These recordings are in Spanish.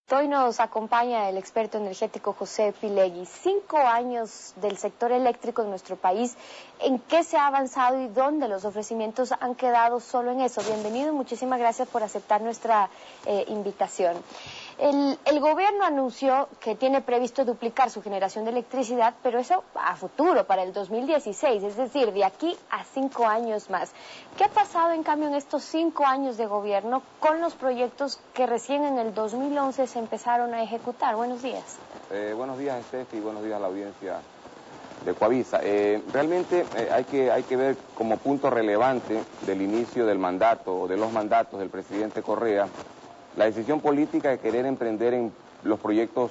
Hoy nos acompaña el experto energético José Pilegui. 5 años del sector eléctrico en nuestro país. ¿En qué se ha avanzado y dónde los ofrecimientos han quedado solo en eso? Bienvenido y muchísimas gracias por aceptar nuestra invitación. El gobierno anunció que tiene previsto duplicar su generación de electricidad, pero eso a futuro, para el 2016, es decir, de aquí a 5 años más. ¿Qué ha pasado, en cambio, en estos 5 años de gobierno con los proyectos que recién en el 2011 se empezaron a ejecutar? Buenos días. Buenos días, Estefi, y buenos días a la audiencia de Coavisa. Realmente hay que ver como punto relevante del inicio del mandato o de los mandatos del presidente Correa la decisión política de querer emprender en los proyectos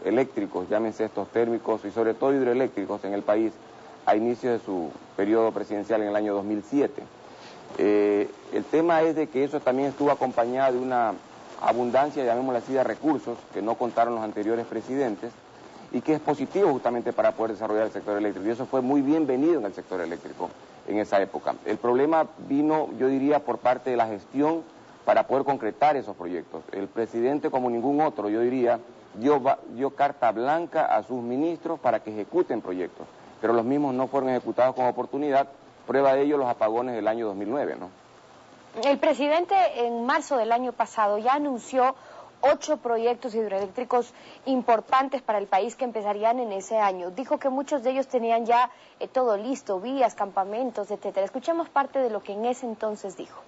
eléctricos, llámense estos térmicos y sobre todo hidroeléctricos en el país a inicio de su periodo presidencial en el año 2007. El tema es de que eso también estuvo acompañado de una abundancia, llamémosla así, de recursos que no contaron los anteriores presidentes y que es positivo justamente para poder desarrollar el sector eléctrico, y eso fue muy bienvenido en el sector eléctrico en esa época. El problema vino, yo diría, por parte de la gestión para poder concretar esos proyectos. El presidente, como ningún otro, yo diría, dio carta blanca a sus ministros para que ejecuten proyectos, pero los mismos no fueron ejecutados con oportunidad. Prueba de ello los apagones del año 2009, ¿no? El presidente en marzo del año pasado ya anunció 8 proyectos hidroeléctricos importantes para el país que empezarían en ese año. Dijo que muchos de ellos tenían ya todo listo, vías, campamentos, etcétera. Escuchemos parte de lo que en ese entonces dijo.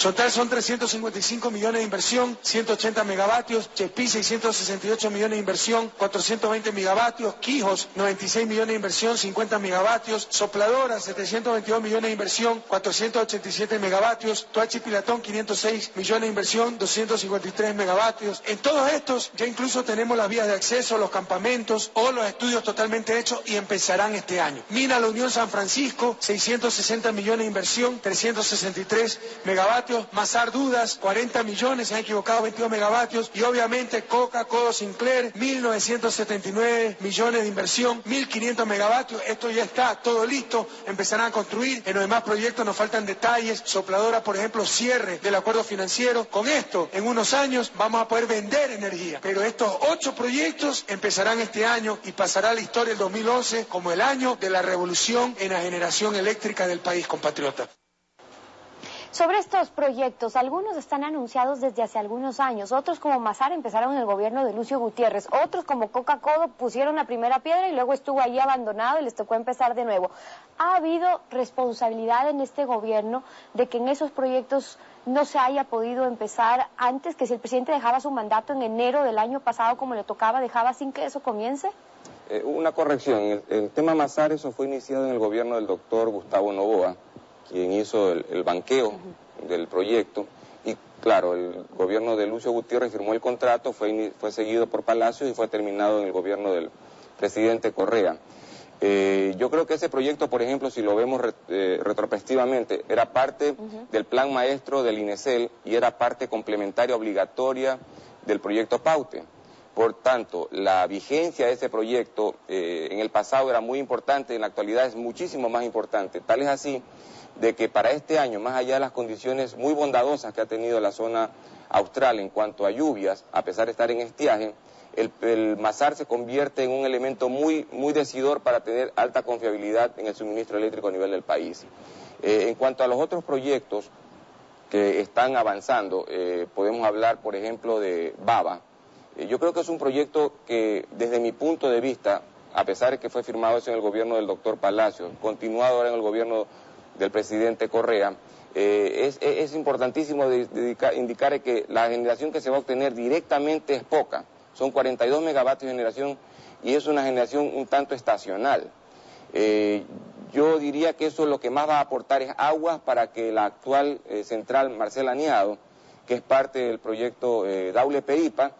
Total son 355 millones de inversión, 180 megavatios, Chespí 668 millones de inversión, 420 megavatios, Quijos 96 millones de inversión, 50 megavatios, Sopladora 722 millones de inversión, 487 megavatios, Toachi Pilatón 506 millones de inversión, 253 megavatios. En todos estos ya incluso tenemos las vías de acceso, los campamentos o los estudios totalmente hechos y empezarán este año. Mina La Unión San Francisco 660 millones de inversión, 363 megavatios. Mazar Dudas, 40 millones, se han equivocado, 22 megavatios, y obviamente Coca, Codo Sinclair, 1.979 millones de inversión, 1.500 megavatios, esto ya está todo listo, empezarán a construir. En los demás proyectos nos faltan detalles, Sopladora, por ejemplo, cierre del acuerdo financiero. Con esto, en unos años, vamos a poder vender energía, pero estos 8 proyectos empezarán este año y pasará a la historia el 2011 como el año de la revolución en la generación eléctrica del país, compatriota. Sobre estos proyectos, algunos están anunciados desde hace algunos años, otros como Mazar empezaron en el gobierno de Lucio Gutiérrez, otros como Coca-Codo pusieron la primera piedra y luego estuvo ahí abandonado y les tocó empezar de nuevo. ¿Ha habido responsabilidad en este gobierno de que en esos proyectos no se haya podido empezar antes, que si el presidente dejaba su mandato en enero del año pasado como le tocaba, dejaba sin que eso comience? Una corrección, el tema Mazar, eso fue iniciado en el gobierno del doctor Gustavo Noboa, quien hizo el banqueo del proyecto, y claro, el gobierno de Lucio Gutiérrez firmó el contrato, fue seguido por Palacio y fue terminado en el gobierno del presidente Correa. Yo creo que ese proyecto, por ejemplo, si lo vemos retrospectivamente, era parte del plan maestro del INESEL y era parte complementaria obligatoria del proyecto Paute. Por tanto, la vigencia de ese proyecto en el pasado era muy importante, en la actualidad es muchísimo más importante. Tal es así de que para este año, más allá de las condiciones muy bondadosas que ha tenido la zona austral en cuanto a lluvias, a pesar de estar en estiaje, el Mazar se convierte en un elemento muy decidor para tener alta confiabilidad en el suministro eléctrico a nivel del país. En cuanto a los otros proyectos que están avanzando, podemos hablar, por ejemplo, de Baba. Yo creo que es un proyecto que, desde mi punto de vista, a pesar de que fue firmado eso en el gobierno del doctor Palacio, continuado ahora en el gobierno del presidente Correa, es importantísimo indicar que la generación que se va a obtener directamente es poca. Son 42 megavatios de generación y es una generación un tanto estacional. Yo diría que eso lo que más va a aportar es agua para que la actual central Marcel Aniado, que es parte del proyecto Daule-Peripa,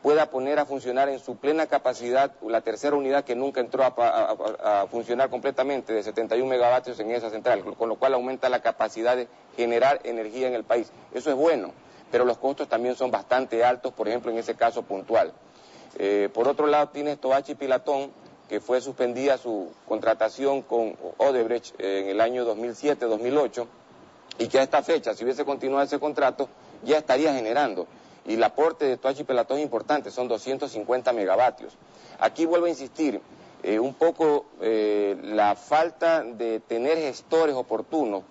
pueda poner a funcionar en su plena capacidad la tercera unidad que nunca entró a funcionar completamente, de 71 megavatios en esa central, con lo cual aumenta la capacidad de generar energía en el país. Eso es bueno, pero los costos también son bastante altos, por ejemplo, en ese caso puntual. Por otro lado, tienes Toachi Pilatón, que fue suspendida su contratación con Odebrecht en el año 2007-2008, y que a esta fecha, si hubiese continuado ese contrato, ya estaría generando. y el aporte de Toachi Pelató es importante, son 250 megavatios. Aquí vuelvo a insistir, un poco la falta de tener gestores oportunos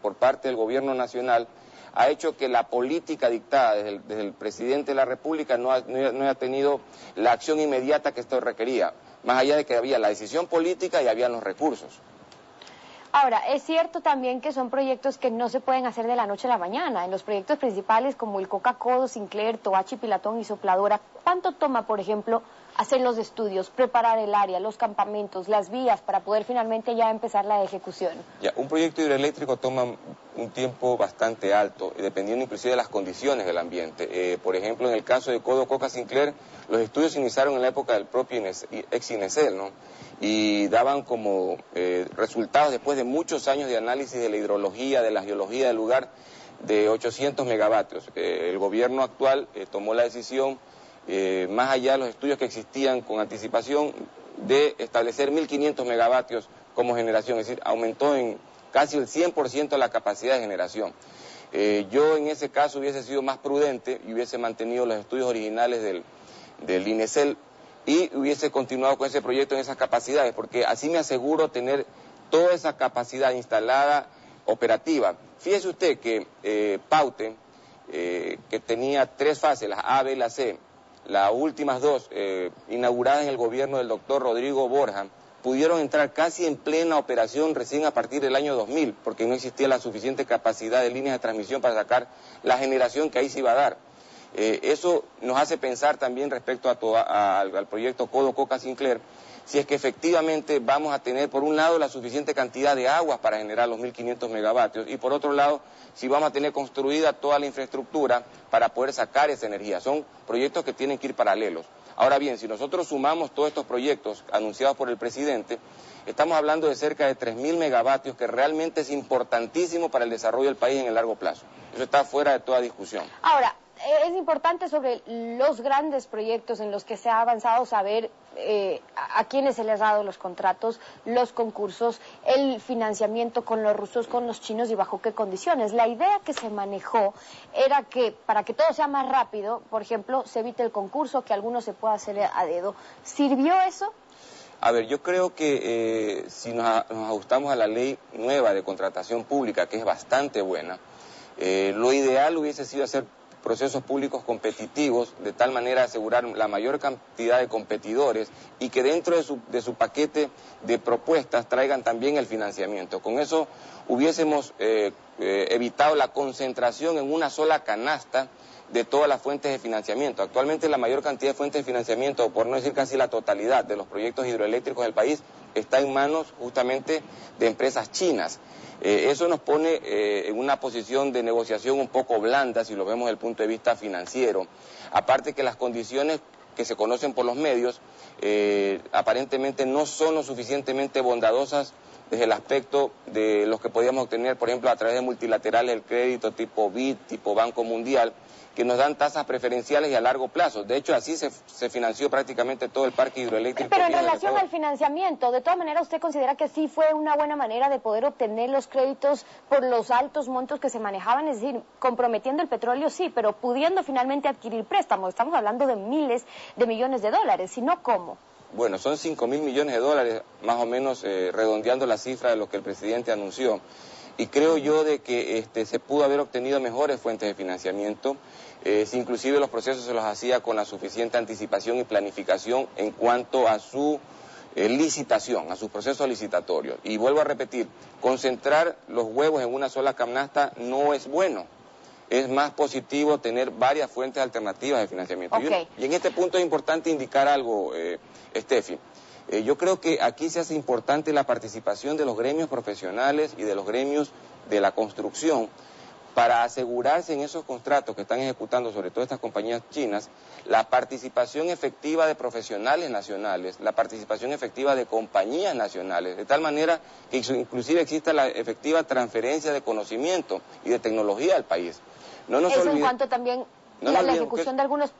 por parte del gobierno nacional ha hecho que la política dictada desde el presidente de la República no haya tenido la acción inmediata que esto requería, más allá de que había la decisión política y había los recursos. Ahora, es cierto también que son proyectos que no se pueden hacer de la noche a la mañana. En los proyectos principales como el Coca-Codo, Sinclair, Toachi, Pilatón y Sopladora, ¿cuánto toma, por ejemplo, hacer los estudios, preparar el área, los campamentos, las vías para poder finalmente ya empezar la ejecución? Ya, un proyecto hidroeléctrico toma un tiempo bastante alto, dependiendo inclusive de las condiciones del ambiente. Por ejemplo, en el caso de Codo, Coca, Sinclair, los estudios se iniciaron en la época del propio ex-INESEL, ¿no? Y daban como resultados, después de muchos años de análisis de la hidrología, de la geología del lugar, de 800 megavatios. El gobierno actual tomó la decisión, más allá de los estudios que existían con anticipación, de establecer 1.500 megavatios como generación, es decir, aumentó en casi el 100% la capacidad de generación. Yo en ese caso hubiese sido más prudente y hubiese mantenido los estudios originales del INESEL y hubiese continuado con ese proyecto en esas capacidades, porque así me aseguro tener toda esa capacidad instalada operativa. Fíjese usted que Paute, que tenía 3 fases, las A, B y la C, las últimas 2, inauguradas en el gobierno del doctor Rodrigo Borja, pudieron entrar casi en plena operación recién a partir del año 2000, porque no existía la suficiente capacidad de líneas de transmisión para sacar la generación que ahí se iba a dar. Eso nos hace pensar también respecto al proyecto Codo, Coca, Sinclair, si es que efectivamente vamos a tener, por un lado, la suficiente cantidad de aguas para generar los 1.500 megavatios, y por otro lado, si vamos a tener construida toda la infraestructura para poder sacar esa energía. Son proyectos que tienen que ir paralelos. Ahora bien, si nosotros sumamos todos estos proyectos anunciados por el presidente, estamos hablando de cerca de 3.000 megavatios, que realmente es importantísimo para el desarrollo del país en el largo plazo. Eso está fuera de toda discusión. Ahora, es importante sobre los grandes proyectos en los que se ha avanzado saber a quiénes se les ha dado los contratos, los concursos, el financiamiento con los rusos, con los chinos y bajo qué condiciones. La idea que se manejó era que para que todo sea más rápido, por ejemplo, se evite el concurso, que alguno se pueda hacer a dedo. ¿Sirvió eso? A ver, yo creo que si nos ajustamos a la ley nueva de contratación pública, que es bastante buena, lo ideal hubiese sido hacer procesos públicos competitivos, de tal manera asegurar la mayor cantidad de competidores y que dentro de su paquete de propuestas traigan también el financiamiento. Con eso hubiésemos evitado la concentración en una sola canasta de todas las fuentes de financiamiento. Actualmente la mayor cantidad de fuentes de financiamiento, por no decir casi la totalidad de los proyectos hidroeléctricos del país, está en manos justamente de empresas chinas. Eso nos pone en una posición de negociación un poco blanda, si lo vemos desde el punto de vista financiero. Aparte que las condiciones que se conocen por los medios aparentemente no son lo suficientemente bondadosas desde el aspecto de los que podíamos obtener, por ejemplo, a través de multilaterales del crédito tipo BID, tipo Banco Mundial, que nos dan tasas preferenciales y a largo plazo. De hecho, así se financió prácticamente todo el parque hidroeléctrico. Pero en relación al financiamiento, de todas maneras, ¿usted considera que sí fue una buena manera de poder obtener los créditos por los altos montos que se manejaban? Es decir, comprometiendo el petróleo, sí, pero pudiendo finalmente adquirir préstamos. Estamos hablando de miles de millones de dólares, si no, ¿cómo? Bueno, son 5.000 millones de dólares, más o menos, redondeando la cifra de lo que el presidente anunció. Y creo yo de que se pudo haber obtenido mejores fuentes de financiamiento, si inclusive los procesos se los hacía con la suficiente anticipación y planificación en cuanto a su licitación, a sus procesos licitatorios. Y vuelvo a repetir, concentrar los huevos en una sola canasta no es bueno. Es más positivo tener varias fuentes alternativas de financiamiento. Okay. Y en este punto es importante indicar algo, Steffi. Yo creo que aquí se hace importante la participación de los gremios profesionales y de los gremios de la construcción para asegurarse en esos contratos que están ejecutando, sobre todo estas compañías chinas, la participación efectiva de profesionales nacionales, la participación efectiva de compañías nacionales, de tal manera que inclusive exista la efectiva transferencia de conocimiento y de tecnología al país. No nos eso en cuanto también la ejecución de algunos...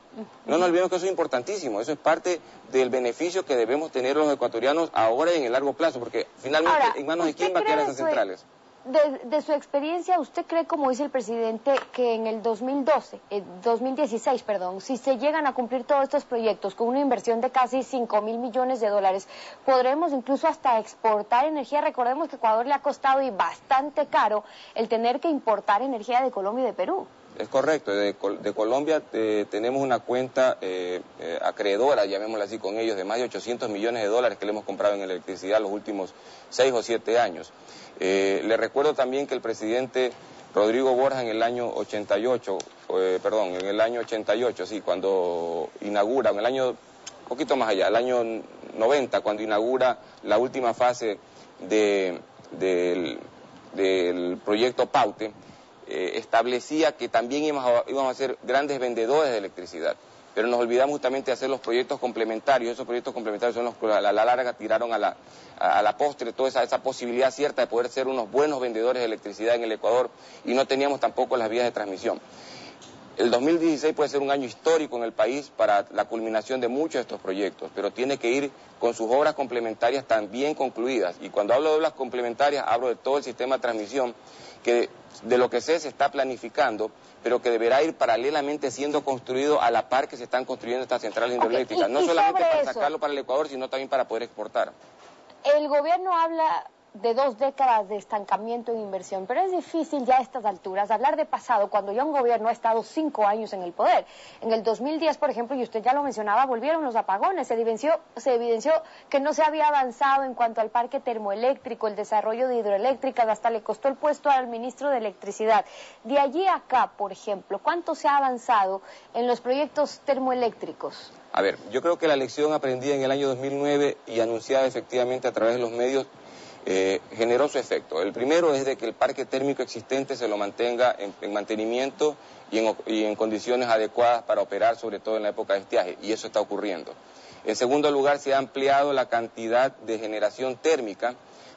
No nos olvidemos que eso es importantísimo, eso es parte del beneficio que debemos tener los ecuatorianos ahora y en el largo plazo, porque finalmente en manos de quién va a quedar esas centrales. de su experiencia, ¿usted cree, como dice el presidente, que en el 2016, si se llegan a cumplir todos estos proyectos con una inversión de casi 5.000 millones de dólares, podremos incluso hasta exportar energía? Recordemos que a Ecuador le ha costado y bastante caro el tener que importar energía de Colombia y de Perú. Es correcto, de Colombia tenemos una cuenta acreedora, llamémosla así, con ellos, de más de 800 millones de dólares que le hemos comprado en electricidad los últimos 6 o 7 años. Le recuerdo también que el presidente Rodrigo Borja en el año 88, sí, cuando inaugura, en el año, un poquito más allá, el año 90, cuando inaugura la última fase del proyecto Paute, establecía que también íbamos a ser grandes vendedores de electricidad, pero nos olvidamos justamente de hacer los proyectos complementarios. Esos proyectos complementarios son los que a la larga tiraron a la postre toda esa posibilidad cierta de poder ser unos buenos vendedores de electricidad en el Ecuador, y no teníamos tampoco las vías de transmisión. El 2016 puede ser un año histórico en el país para la culminación de muchos de estos proyectos, pero tiene que ir con sus obras complementarias también concluidas. Y cuando hablo de obras complementarias, hablo de todo el sistema de transmisión, que de lo que sé se está planificando, pero que deberá ir paralelamente siendo construido a la par que se están construyendo estas centrales hidroeléctricas. No solamente para sacarlo para el Ecuador, sino también para poder exportar. El gobierno habla de 2 décadas de estancamiento en inversión, pero es difícil ya a estas alturas hablar de pasado cuando ya un gobierno ha estado 5 años en el poder. En el 2010, por ejemplo, y usted ya lo mencionaba, volvieron los apagones, se evidenció que no se había avanzado en cuanto al parque termoeléctrico, el desarrollo de hidroeléctricas, hasta le costó el puesto al ministro de Electricidad. De allí a acá, por ejemplo, ¿cuánto se ha avanzado en los proyectos termoeléctricos? A ver, yo creo que la lección aprendida en el año 2009 y anunciada efectivamente a través de los medios generó su efecto. El primero es de que el parque térmico existente se lo mantenga en mantenimiento y en condiciones adecuadas para operar, sobre todo en la época de estiaje, y eso está ocurriendo. En segundo lugar, se ha ampliado la cantidad de generación térmica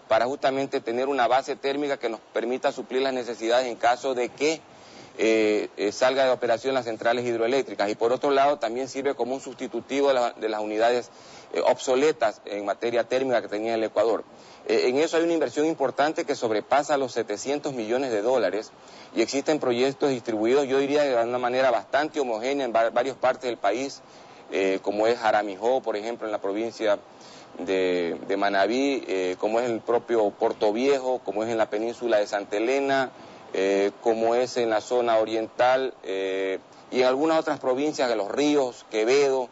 para justamente tener una base térmica que nos permita suplir las necesidades en caso de que salga de operación las centrales hidroeléctricas, y por otro lado también sirve como un sustitutivo de las unidades obsoletas en materia térmica que tenía el Ecuador. En eso hay una inversión importante que sobrepasa los 700 millones de dólares, y existen proyectos distribuidos, yo diría, de una manera bastante homogénea en varias partes del país, como es Jaramijó, por ejemplo, en la provincia de Manabí, como es el propio Puerto Viejo, como es en la península de Santa Elena, como es en la zona oriental y en algunas otras provincias de Los Ríos, Quevedo.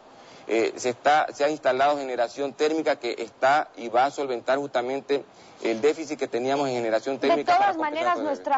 Se ha instalado generación térmica que está y va a solventar justamente el déficit que teníamos en generación térmica. De todas maneras, nuestra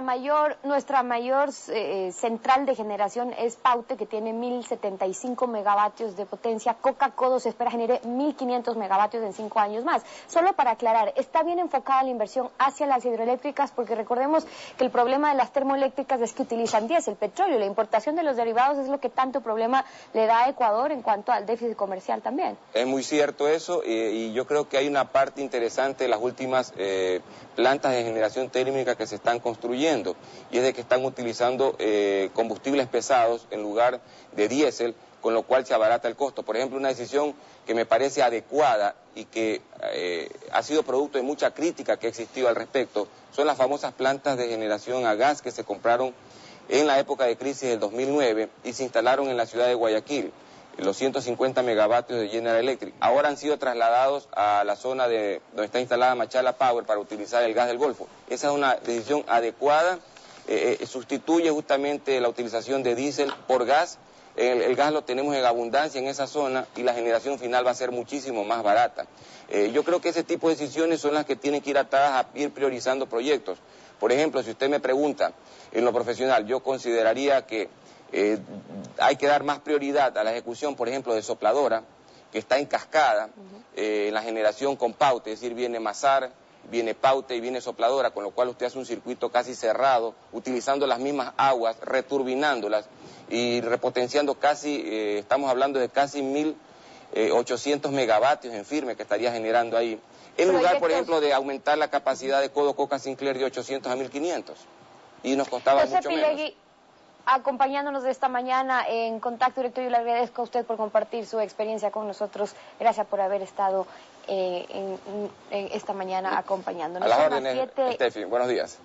mayor central de generación es Paute, que tiene 1.075 megavatios de potencia. Coca-Codo se espera genere 1.500 megavatios en 5 años más. Solo para aclarar, ¿está bien enfocada la inversión hacia las hidroeléctricas? Porque recordemos que el problema de las termoeléctricas es que utilizan diésel, petróleo. La importación de los derivados es lo que tanto problema le da a Ecuador en cuanto al déficit comercial también. Es muy cierto eso, y yo creo que hay una parte interesante de las últimas plantas de generación térmica que se están construyendo, y es de que están utilizando combustibles pesados en lugar de diésel, con lo cual se abarata el costo. Por ejemplo, una decisión que me parece adecuada y que ha sido producto de mucha crítica que ha existido al respecto son las famosas plantas de generación a gas que se compraron en la época de crisis del 2009 y se instalaron en la ciudad de Guayaquil. Los 150 megavatios de General Electric ahora han sido trasladados a la zona donde está instalada Machala Power para utilizar el gas del Golfo. Esa es una decisión adecuada, sustituye justamente la utilización de diésel por gas. El gas lo tenemos en abundancia en esa zona y la generación final va a ser muchísimo más barata. Yo creo que ese tipo de decisiones son las que tienen que ir atadas a ir priorizando proyectos. Por ejemplo, si usted me pregunta en lo profesional, yo consideraría que hay que dar más prioridad a la ejecución, por ejemplo, de Sopladora, que está en cascada, en la generación con Paute, es decir, viene Mazar, viene Paute y viene Sopladora, con lo cual usted hace un circuito casi cerrado, utilizando las mismas aguas, returbinándolas y repotenciando casi, estamos hablando de casi 1.800 megavatios en firme que estaría generando ahí, en lugar, por ejemplo, de aumentar la capacidad de Codo Coca Sinclair de 800 a 1.500, y nos costaba mucho menos. Acompañándonos de esta mañana en Contacto Directo, yo le agradezco a usted por compartir su experiencia con nosotros. Gracias por haber estado en esta mañana acompañándonos. A las órdenes, Steffi, buenos días.